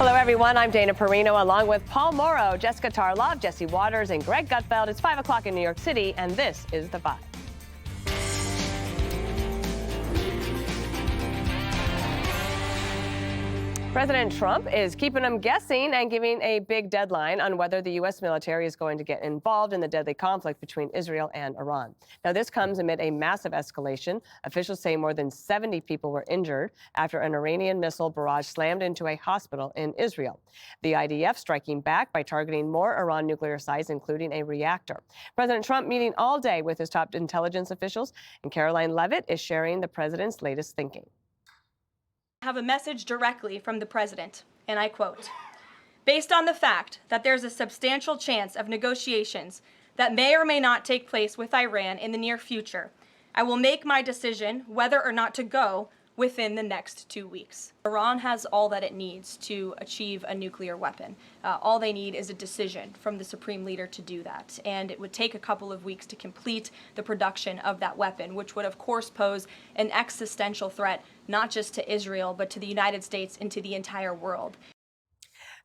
Hello, everyone. I'm Dana Perino, along with Paul Morrow, Jessica Tarlov, Jesse Waters, and Greg Gutfeld. It's 5 o'clock in New York City, and this is The Five. President Trump is keeping them guessing and giving a big deadline on whether the U.S. military is going to get involved in the deadly conflict between Israel and Iran. Now, this comes amid a massive escalation. Officials say more than 70 people were injured after an Iranian missile barrage slammed into a hospital in Israel. The IDF striking back by targeting more Iran nuclear sites, including a reactor. President Trump meeting all day with his top intelligence officials, and Caroline Leavitt is sharing the president's latest thinking. Have a message directly from the president, and I quote, "Based on the fact that there's a substantial chance of negotiations that may or may not take place with Iran in the near future, I will make my decision whether or not to go within the next 2 weeks." Iran has all that it needs to achieve a nuclear weapon. All they need is a decision from the supreme leader to do that. And it would take a couple of weeks to complete the production of that weapon, which would, of course, pose an existential threat, not just to Israel, but to the United States and to the entire world.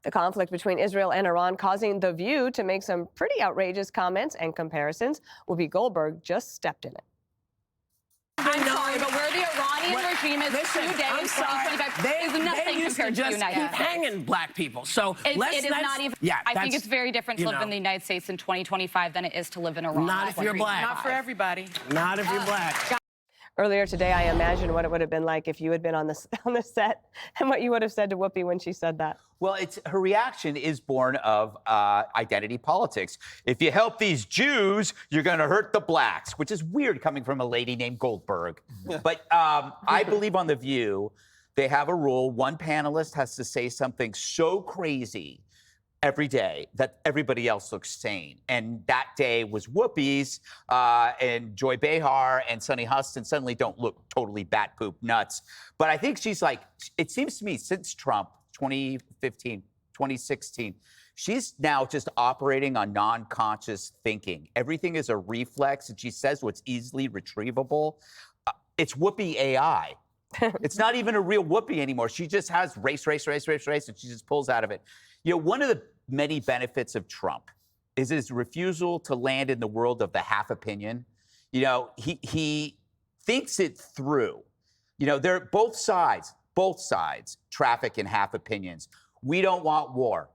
The conflict between Israel and Iran causing The View to make some pretty outrageous comments and comparisons. Whoopi Goldberg just stepped in it. I'm sorry, but where the Iranian regime is today in 2025 is nothing compared to the United States. Hanging black people. So it is not even. Yeah, I think it's very different to live in the United States in 2025 than it is to live in Iran. Not if you're black. Not for everybody. Not if you're black. Earlier today, I imagined what it would have been like if you had been on the set and what you would have said to Whoopi when she said that. Well, her reaction is born of identity politics. If you help these Jews, you're going to hurt the blacks, which is weird coming from a lady named Goldberg. But I believe on The View, they have a rule. One panelist has to say something so crazy every day that everybody else looks sane. And that day was Whoopi's, and Joy Behar and Sunny Huston suddenly don't look totally bat poop nuts. But I think she's like, it seems to me since Trump, 2015, 2016, she's now just operating on non-conscious thinking. Everything is a reflex, and she says what's easily retrievable. It's Whoopi AI. It's not even a real Whoopi anymore. She just has race, and she just pulls out of it. You know, one of the many benefits of Trump is his refusal to land in the world of the half opinion. You know, he thinks it through. You know, they're both sides traffic in half opinions. We don't want war,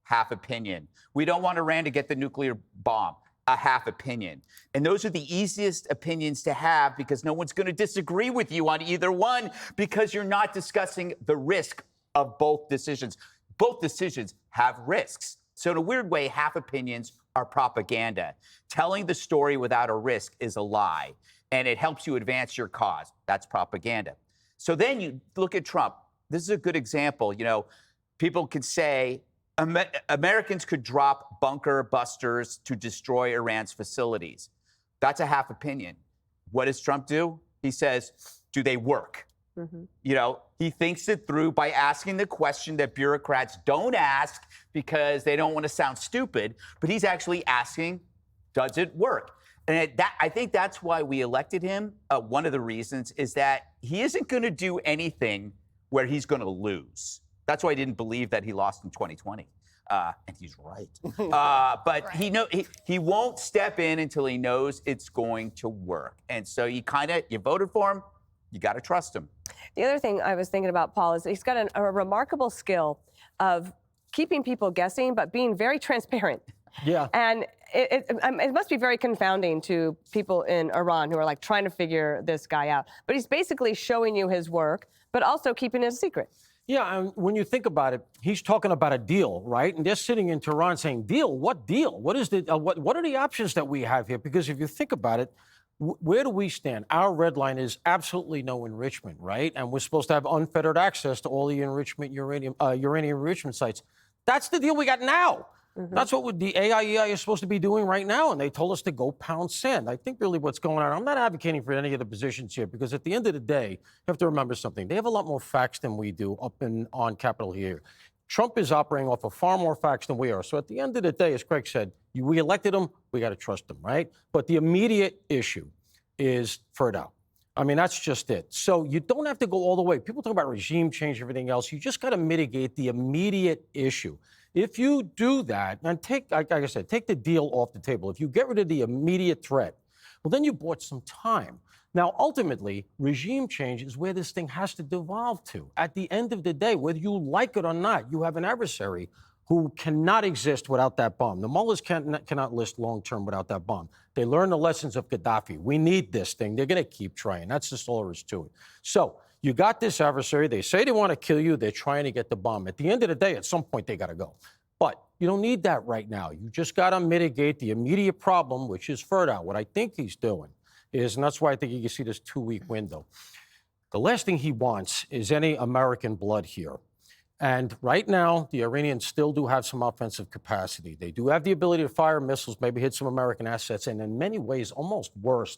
half opinion. We don't want Iran to get the nuclear bomb, a half opinion. And those are the easiest opinions to have because no one's going to disagree with you on either one because you're not discussing the risk of both decisions. Both decisions have risks. So in a weird way, half opinions are propaganda. Telling the story without a risk is a lie, and it helps you advance your cause. That's propaganda. So then you look at Trump. This is a good example. You know, people could say Americans could drop bunker busters to destroy Iran's facilities. That's a half opinion. What does Trump do? He says, do they work? Mm-hmm. You know, he thinks it through by asking the question that bureaucrats don't ask because they don't want to sound stupid, but he's actually asking, does it work? And I think that's why we elected him. One of the reasons is that he isn't going to do anything where he's going to lose. That's why I didn't believe that he lost in 2020. And he's right. But right. He won't step in until he knows it's going to work. And so you voted for him. You got to trust him. The other thing I was thinking about, Paul, is he's got a remarkable skill of keeping people guessing, but being very transparent. Yeah. And it must be very confounding to people in Iran who are like trying to figure this guy out. But he's basically showing you his work, but also keeping it a secret. Yeah, and when you think about it, he's talking about a deal, right? And they're sitting in Tehran saying, deal? What deal? What is the what are the options that we have here? Because if you think about it, where do we stand? Our red line is absolutely no enrichment, right? And we're supposed to have unfettered access to all the uranium enrichment sites. That's the deal we got now. Mm-hmm. That's what the AIEI is supposed to be doing right now, and they told us to go pound sand. I think really what's going on, I'm not advocating for any of the positions here, because at the end of the day, you have to remember something. They have a lot more facts than we do up on Capitol Hill. Trump is operating off of far more facts than we are. So at the end of the day, as Craig said, we elected him, we got to trust him, right? But the immediate issue is fertile. I mean, that's just it. So you don't have to go all the way. People talk about regime change, everything else. You just got to mitigate the immediate issue. If you do that, and like I said, take the deal off the table. If you get rid of the immediate threat, well, then you bought some time. Now, ultimately, regime change is where this thing has to devolve to. At the end of the day, whether you like it or not, you have an adversary who cannot exist without that bomb. The mullahs cannot list long-term without that bomb. They learned the lessons of Gaddafi. We need this thing. They're going to keep trying. That's just all there is to it. So you got this adversary. They say they want to kill you. They're trying to get the bomb. At the end of the day, at some point, they got to go. But you don't need that right now. You just got to mitigate the immediate problem, which is Ferdow. What I think he's doing is, and that's why I think you can see this 2-week window, the last thing he wants is any American blood here. And right now, the Iranians still do have some offensive capacity. They do have the ability to fire missiles, maybe hit some American assets, and in many ways, almost worst,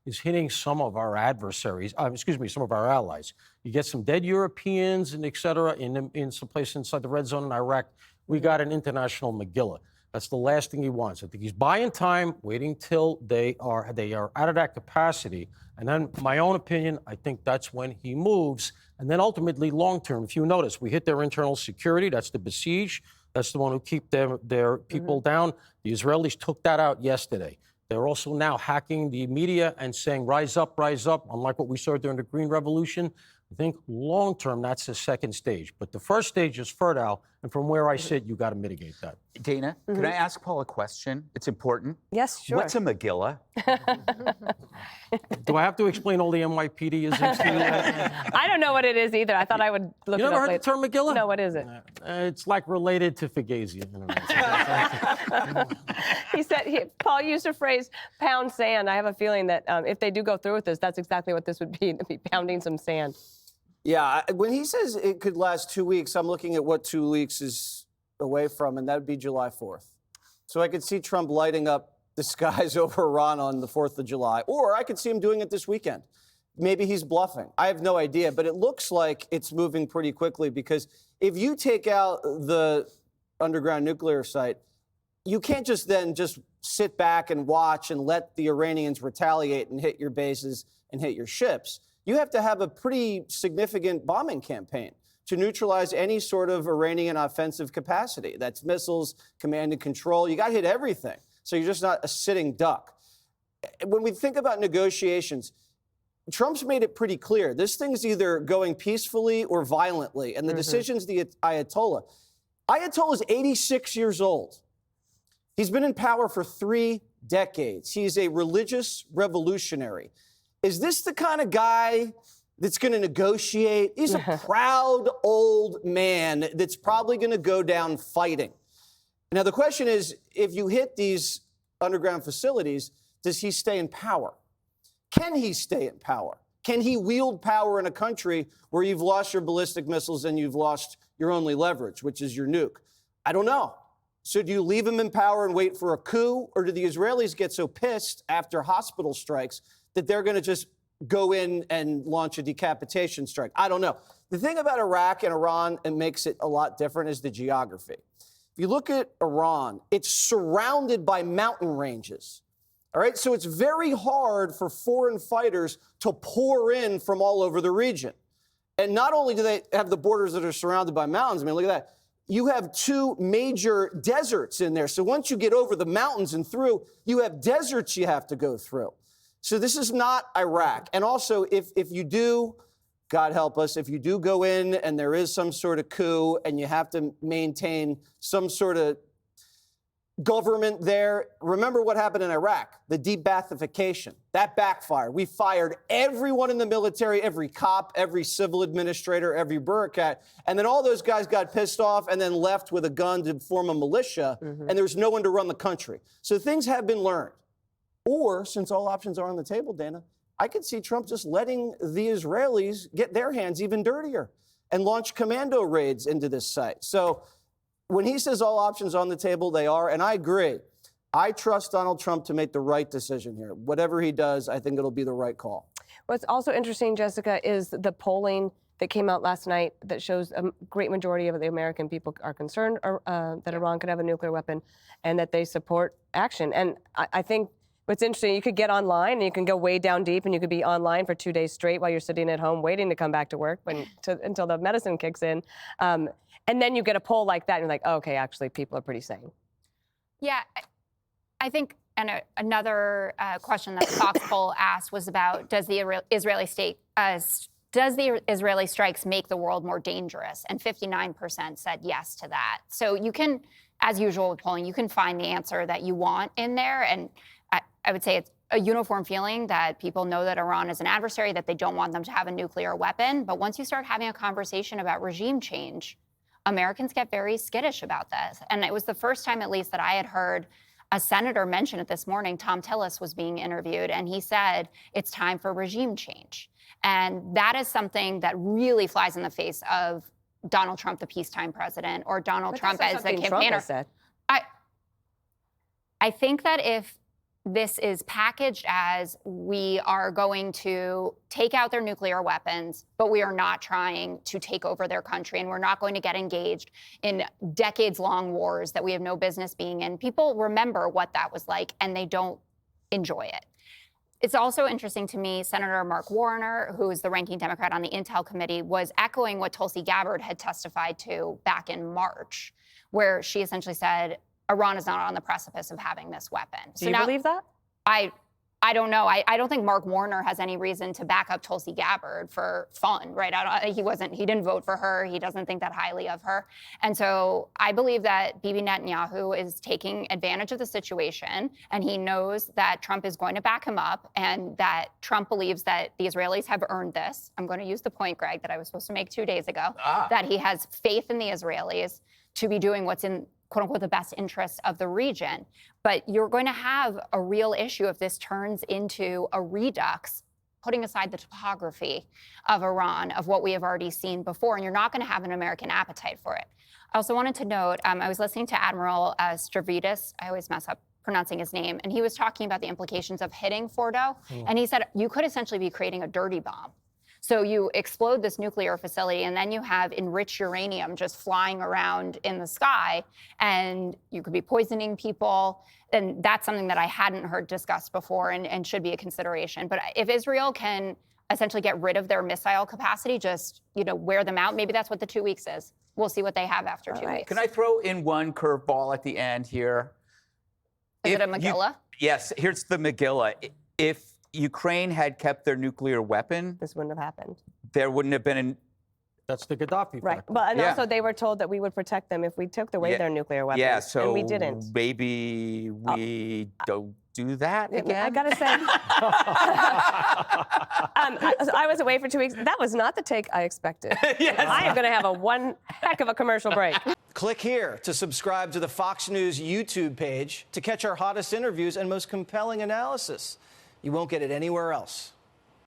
is hitting some of our adversaries, some of our allies. You get some dead Europeans and et cetera in some place inside the red zone in Iraq. We got an international Megillah. That's the last thing he wants. I think he's buying time, waiting till they are out of that capacity. And then, my own opinion, I think that's when he moves. And then ultimately, long term, if you notice, we hit their internal security. That's the besieged. That's the one who keep their people down. The Israelis took that out yesterday. They're also now hacking the media and saying, rise up, unlike what we saw during the Green Revolution. I think long term, that's the second stage. But the first stage is Ferdow. And from where I sit, you got to mitigate that. Dana, can I ask Paul a question? It's important. Yes, sure. What's a Megillah? Do I have to explain all the NYPD-isms to you? I don't know what it is either. I thought I would look You it never up heard later. the term Megillah? No, what is it? It's like related to Fugazi. He said, Paul used the phrase pound sand. I have a feeling that if they do go through with this, that's exactly what this would be, to be pounding some sand. Yeah, when he says it could last 2 weeks, I'm looking at what 2 weeks is away from, and that would be July 4th. So I could see Trump lighting up the skies over Iran on the 4th of July, or I could see him doing it this weekend. Maybe he's bluffing. I have no idea, but it looks like it's moving pretty quickly because if you take out the underground nuclear site, you can't just sit back and watch and let the Iranians retaliate and hit your bases and hit your ships. You have to have a pretty significant bombing campaign to neutralize any sort of Iranian offensive capacity. That's missiles, command and control. You got to hit everything. So you're just not a sitting duck. When we think about negotiations, Trump's made it pretty clear. This thing's either going peacefully or violently. And the decision's the Ayatollah. Ayatollah's 86 years old. He's been in power for 3 decades. He's a religious revolutionary. Is this the kind of guy that's going to negotiate? He's a proud old man that's probably going to go down fighting. Now, the question is, if you hit these underground facilities, does he stay in power? Can he stay in power? Can he wield power in a country where you've lost your ballistic missiles and you've lost your only leverage, which is your nuke? I don't know. So do you leave him in power and wait for a coup, or do the Israelis get so pissed after hospital strikes that they're going to just go in and launch a decapitation strike? I don't know. The thing about Iraq and Iran and makes it a lot different is the geography. If you look at Iran, it's surrounded by mountain ranges. All right, so it's very hard for foreign fighters to pour in from all over the region. And not only do they have the borders that are surrounded by mountains, I mean, look at that. You have 2 major deserts in there. So once you get over the mountains and through, you have deserts you have to go through. So this is not Iraq. And also, if you do, God help us, if you do go in and there is some sort of coup and you have to maintain some sort of government there, remember what happened in Iraq, the de-Baathification. That backfired. We fired everyone in the military, every cop, every civil administrator, every bureaucrat, and then all those guys got pissed off and then left with a gun to form a militia, and there was no one to run the country. So things have been learned. Or, since all options are on the table, Dana, I could see Trump just letting the Israelis get their hands even dirtier and launch commando raids into this site. So when he says all options on the table, they are, and I agree. I trust Donald Trump to make the right decision here. Whatever he does, I think it'll be the right call. What's also interesting, Jessica, is the polling that came out last night that shows a great majority of the American people are concerned that Iran could have a nuclear weapon and that they support action. And I think What's interesting, you could get online and you can go way down deep and you could be online for 2 days straight while you're sitting at home waiting to come back to work until the medicine kicks in. And then you get a poll like that and you're like, oh, okay, actually people are pretty sane. Yeah, I think another question that the Fox poll asked was about does the Israeli strikes make the world more dangerous? And 59% said yes to that. So you can, as usual with polling, you can find the answer that you want in there. And I would say it's a uniform feeling that people know that Iran is an adversary, that they don't want them to have a nuclear weapon. But once you start having a conversation about regime change, Americans get very skittish about this. And it was the first time, at least, that I had heard a senator mention it this morning. Tom Tillis was being interviewed, and he said it's time for regime change. And that is something that really flies in the face of Donald Trump, the peacetime president, or Donald Trump as the campaigner. I think that if this is packaged as we are going to take out their nuclear weapons, but we are not trying to take over their country, and we're not going to get engaged in decades-long wars that we have no business being in. People remember what that was like, and they don't enjoy it. It's also interesting to me, Senator Mark Warner, who is the ranking Democrat on the Intel Committee, was echoing what Tulsi Gabbard had testified to back in March, where she essentially said, Iran is not on the precipice of having this weapon. Do you believe that? I don't know. I don't think Mark Warner has any reason to back up Tulsi Gabbard for fun, right? He didn't vote for her. He doesn't think that highly of her. And so I believe that Bibi Netanyahu is taking advantage of the situation, and he knows that Trump is going to back him up, and that Trump believes that the Israelis have earned this. I'm going to use the point, Greg, that I was supposed to make 2 days ago, that he has faith in the Israelis to be doing what's in quote unquote, the best interests of the region. But you're going to have a real issue if this turns into a redux, putting aside the topography of Iran, of what we have already seen before, and you're not going to have an American appetite for it. I also wanted to note, I was listening to Admiral Stavridis, I always mess up pronouncing his name, and he was talking about the implications of hitting Fordo, and he said you could essentially be creating a dirty bomb. So you explode this nuclear facility, and then you have enriched uranium just flying around in the sky, and you could be poisoning people. And that's something that I hadn't heard discussed before and should be a consideration. But if Israel can essentially get rid of their missile capacity, just wear them out, maybe that's what the 2 weeks is. We'll see what they have after 2 weeks. Can I throw in one curveball at the end here? Is it a Megillah? Yes, here's the Megillah. If Ukraine had kept their nuclear weapon, this wouldn't have happened. There wouldn't have been That's the Gaddafi right. factor. But also they were told that we would protect them if we took away their nuclear weapons. Yeah, so and we didn't. Maybe we don't do that again. I gotta say, I was away for 2 weeks. That was not the take I expected. Yes. I am gonna have one heck of a commercial break. Click here to subscribe to the Fox News YouTube page to catch our hottest interviews and most compelling analysis. You won't get it anywhere else.